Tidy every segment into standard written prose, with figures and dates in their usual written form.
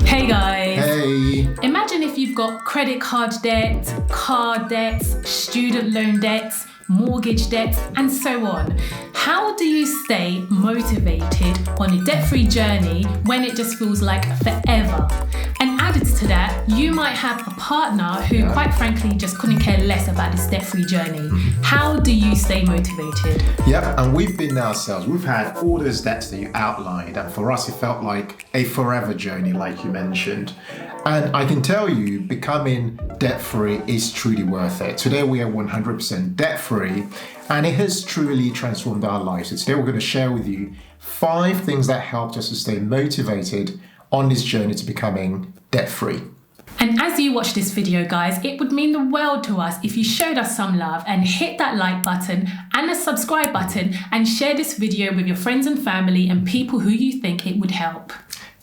Hey guys. Hey. Imagine if you've got credit card debt, car debts, student loan debts, mortgage debts, and so on. How do you stay motivated on a debt-free journey when it just feels like forever? And added to that, you might have a partner who, quite frankly, just couldn't care less about this debt-free journey. How do you stay motivated? Yep, and we've been there ourselves. We've had all those debts that you outlined, and for us, it felt like a forever journey, like you mentioned. And I can tell you, becoming debt-free is truly worth it. Today, we are 100% debt-free, and it has truly transformed our lives. So today, we're going to share with you 5 things that helped us to stay motivated on this journey to becoming debt-free. And as you watch this video, guys, it would mean the world to us if you showed us some love and hit that like button and the subscribe button and share this video with your friends and family and people who you think it would help.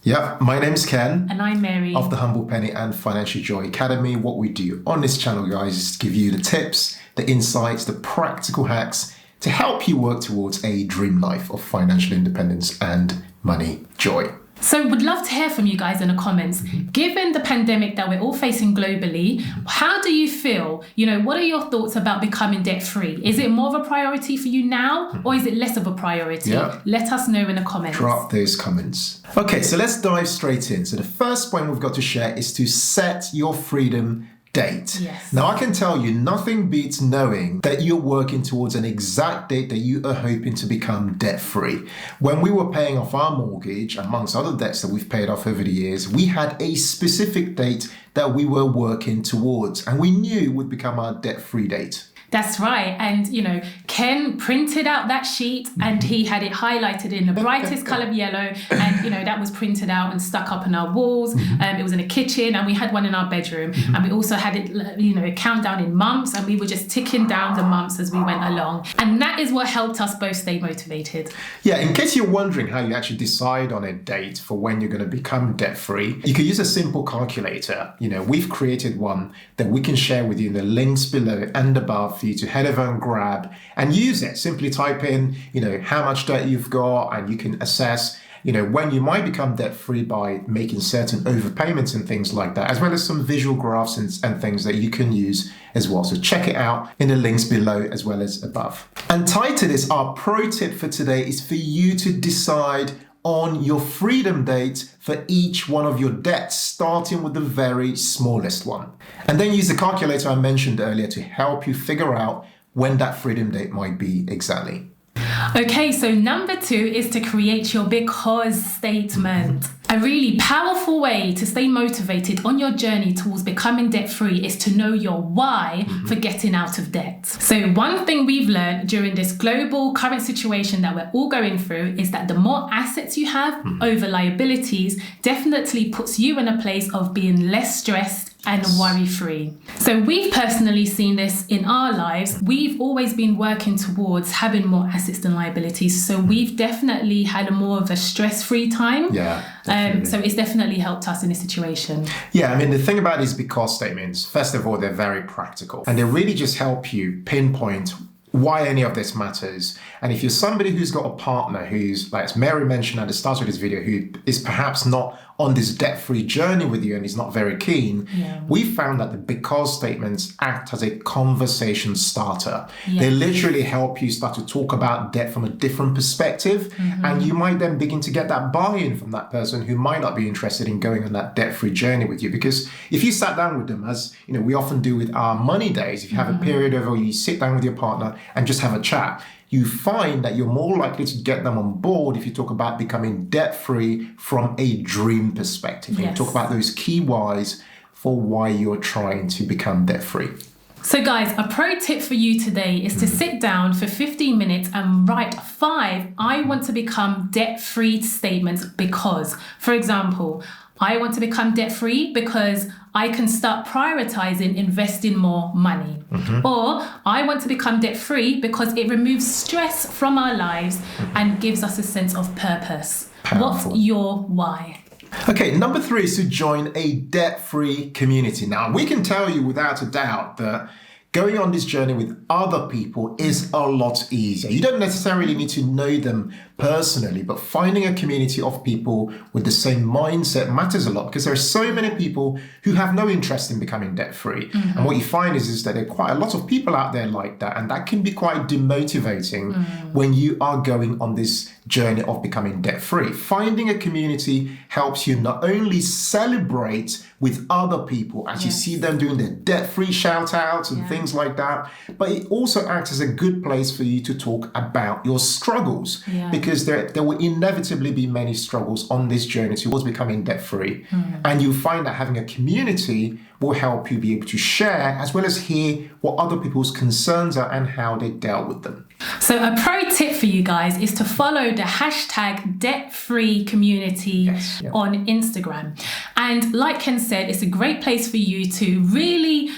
Yep, my name's Ken. And I'm Mary. Of the Humble Penny and Financial Joy Academy. What we do on this channel, guys, is to give you the tips, the insights, the practical hacks to help you work towards a dream life of financial independence and money joy. So would love to hear from you guys in the comments. Given the pandemic that we're all facing globally, how do you feel? What are your thoughts about becoming debt-free? Is it more of a priority for you now, or is it less of a priority? Yeah. Let us know in the comments. Drop those comments. Okay, so let's dive straight in. So the first point we've got to share is to set your freedom date. Yes. Now, I can tell you, nothing beats knowing that you're working towards an exact date that you are hoping to become debt-free. When we were paying off our mortgage, amongst other debts that we've paid off over the years, we had a specific date that we were working towards, and we knew would become our debt-free date. That's right. And, Ken printed out that sheet and he had it highlighted in the brightest color of yellow. And, that was printed out and stuck up on our walls. It was in the kitchen and we had one in our bedroom. And we also had it, a countdown in months, and we were just ticking down the months as we went along. And that is what helped us both stay motivated. Yeah, in case you're wondering how you actually decide on a date for when you're going to become debt-free, you can use a simple calculator. We've created one that we can share with you in the links below and above for you to head over and grab and use it. Simply type in, how much debt you've got, and you can assess, when you might become debt-free by making certain overpayments and things like that, as well as some visual graphs and things that you can use as well. So check it out in the links below as well as above. And tied to this, our pro tip for today is for you to decide on your freedom date for each one of your debts, starting with the very smallest one. And then use the calculator I mentioned earlier to help you figure out when that freedom date might be exactly. Okay, so number 2 is to create your because statement. A really powerful way to stay motivated on your journey towards becoming debt-free is to know your why for getting out of debt. So one thing we've learned during this global current situation that we're all going through is that the more assets you have over liabilities definitely puts you in a place of being less stressed and worry-free. So we've personally seen this in our lives. We've always been working towards having more assets than liabilities. So we've definitely had more of a stress-free time. Yeah. So it's definitely helped us in this situation. Yeah, the thing about these because statements, first of all, they're very practical and they really just help you pinpoint why any of this matters. And if you're somebody who's got a partner who's, like as Mary mentioned at the start of this video, who is perhaps not on this debt-free journey with you and is not very keen, we found that the because statements act as a conversation starter. They literally help you start to talk about debt from a different perspective, and you might then begin to get that buy-in from that person who might not be interested in going on that debt-free journey with you. Because if you sat down with them, as we often do with our money days, if you have a period over you sit down with your partner and just have a chat, you find that you're more likely to get them on board if you talk about becoming debt-free from a dream perspective. And you talk about those key whys for why you're trying to become debt-free. So guys, a pro tip for you today is to sit down for 15 minutes and write 5 I want to become debt-free statements because. For example, I want to become debt-free because I can start prioritizing investing more money. Or I want to become debt-free because it removes stress from our lives and gives us a sense of purpose. Powerful. What's your why? Okay, number 3 is to join a debt-free community. Now, we can tell you without a doubt that going on this journey with other people is a lot easier. You don't necessarily need to know them personally, but finding a community of people with the same mindset matters a lot, because there are so many people who have no interest in becoming debt-free. And what you find is that there are quite a lot of people out there like that, and that can be quite demotivating when you are going on this journey of becoming debt-free. Finding a community helps you not only celebrate with other people as you see them doing their debt-free shout-outs and things like that, but it also acts as a good place for you to talk about your struggles, because there will inevitably be many struggles on this journey towards becoming debt-free. And you find that having a community will help you be able to share, as well as hear what other people's concerns are and how they dealt with them. So a pro tip for you guys is to follow the hashtag debt-free community on Instagram. And like Ken said, it's a great place for you to really,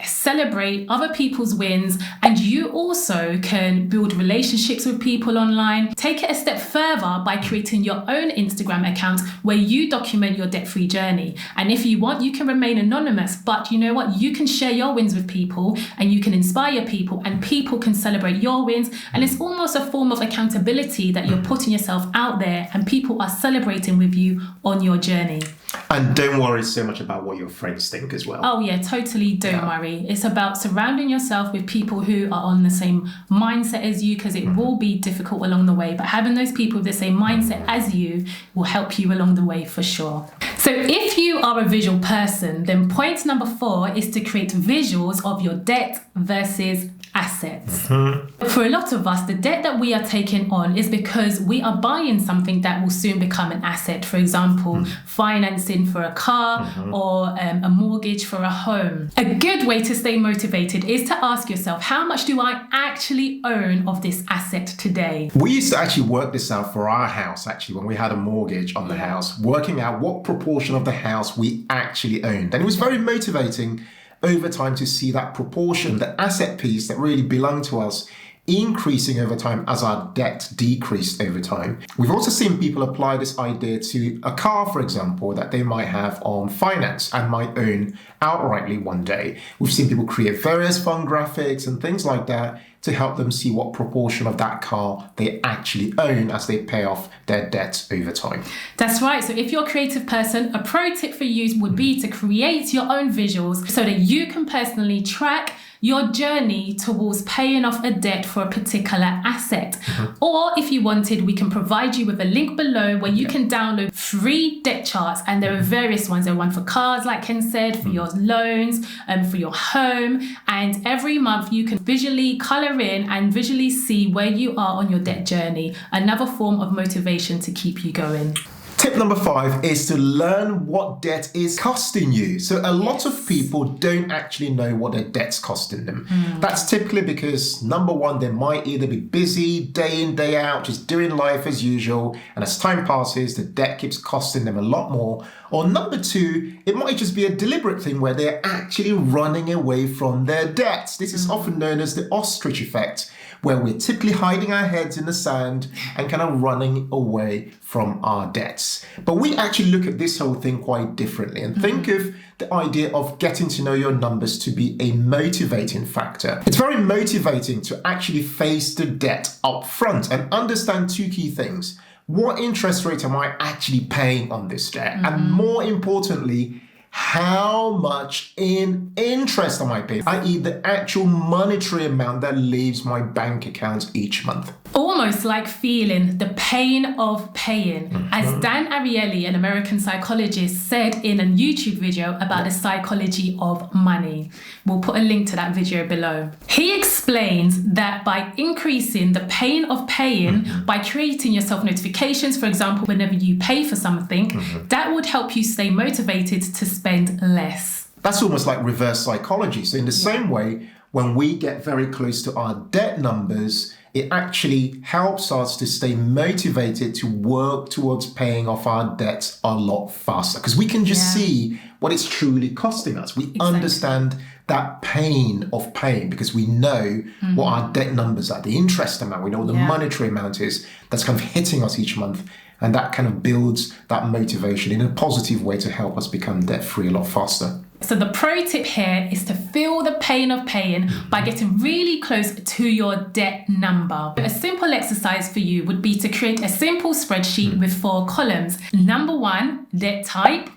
celebrate other people's wins. And you also can build relationships with people online. Take it a step further by creating your own Instagram account where you document your debt-free journey. And if you want, you can remain anonymous, but you know what? You can share your wins with people and you can inspire people, and people can celebrate your wins. And it's almost a form of accountability that you're putting yourself out there and people are celebrating with you on your journey. And don't worry so much about what your friends think as well. Oh yeah, totally don't worry. It's about surrounding yourself with people who are on the same mindset as you, because it will be difficult along the way, but having those people with the same mindset as you will help you along the way for sure. So if you are a visual person, then point number 4 is to create visuals of your debt versus assets. For a lot of us, the debt that we are taking on is because we are buying something that will soon become an asset. For example, financing for a car or a mortgage for a home. A good way to stay motivated is to ask yourself, how much do I actually own of this asset today? We used to actually work this out for our house, actually, when we had a mortgage on the house, working out what proportion of the house we actually owned. And it was very motivating over time to see that proportion, the asset piece that really belonged to us, increasing over time as our debt decreased over time. We've also seen people apply this idea to a car, for example, that they might have on finance and might own outrightly one day. We've seen people create various fun graphics and things like that to help them see what proportion of that car they actually own as they pay off their debts over time. That's right. So if you're a creative person, a pro tip for you would be to create your own visuals so that you can personally track your journey towards paying off a debt for a particular asset. Or if you wanted, we can provide you with a link below where you can download free debt charts, and there are various ones. There are one for cars, like Ken said, for your loans, for your home, and every month you can visually color in and visually see where you are on your debt journey. Another form of motivation to keep you going. Tip number 5 is to learn what debt is costing you. So a lot of people don't actually know what their debt's costing them. That's typically because, number 1, they might either be busy day in, day out, just doing life as usual, and as time passes, the debt keeps costing them a lot more. Or number 2, it might just be a deliberate thing where they're actually running away from their debts. This is often known as the ostrich effect, where we're typically hiding our heads in the sand and kind of running away from our debts. But we actually look at this whole thing quite differently and think of the idea of getting to know your numbers to be a motivating factor. It's very motivating to actually face the debt up front and understand 2 key things. What interest rate am I actually paying on this debt? And more importantly, how much in interest am I paying, i.e. the actual monetary amount that leaves my bank account each month. Almost like feeling the pain of paying. As Dan Ariely, an American psychologist, said in a YouTube video about the psychology of money. We'll put a link to that video below. He explains that by increasing the pain of paying, by creating yourself notifications, for example, whenever you pay for something, that would help you stay motivated to spend less. That's almost like reverse psychology. So in the same way, when we get very close to our debt numbers, it actually helps us to stay motivated to work towards paying off our debts a lot faster, because we can just see what it's truly costing us. We understand that pain of paying because we know what our debt numbers are, the interest amount, we know what the monetary amount is that's kind of hitting us each month. And that kind of builds that motivation in a positive way to help us become debt-free a lot faster. So the pro tip here is to feel the pain of paying by getting really close to your debt number. A simple exercise for you would be to create a simple spreadsheet with 4 columns. Number 1, debt type.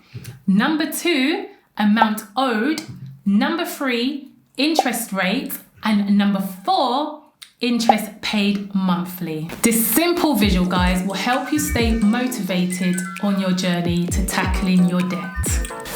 Number 2, amount owed. Number 3, interest rate. And number 4, interest paid monthly. This simple visual, guys, will help you stay motivated on your journey to tackling your debt.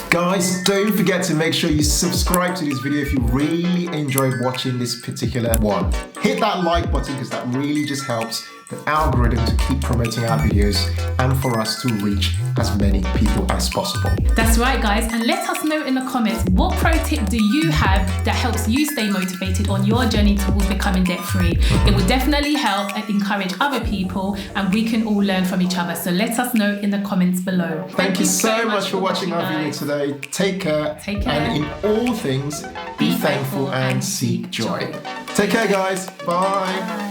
Guys, don't forget to make sure you subscribe to this video if you really enjoyed watching this particular one. Hit that like button because that really just helps the algorithm to keep promoting our videos and for us to reach as many people as possible. That's right, guys, and let us know in the comments, what pro tip do you have that helps you stay motivated on your journey towards becoming debt-free? It will definitely help and encourage other people, and we can all learn from each other. So let us know in the comments below. Thank you so much for watching our video today. Take care. And in all things, be thankful and seek joy. Take care, guys. Bye.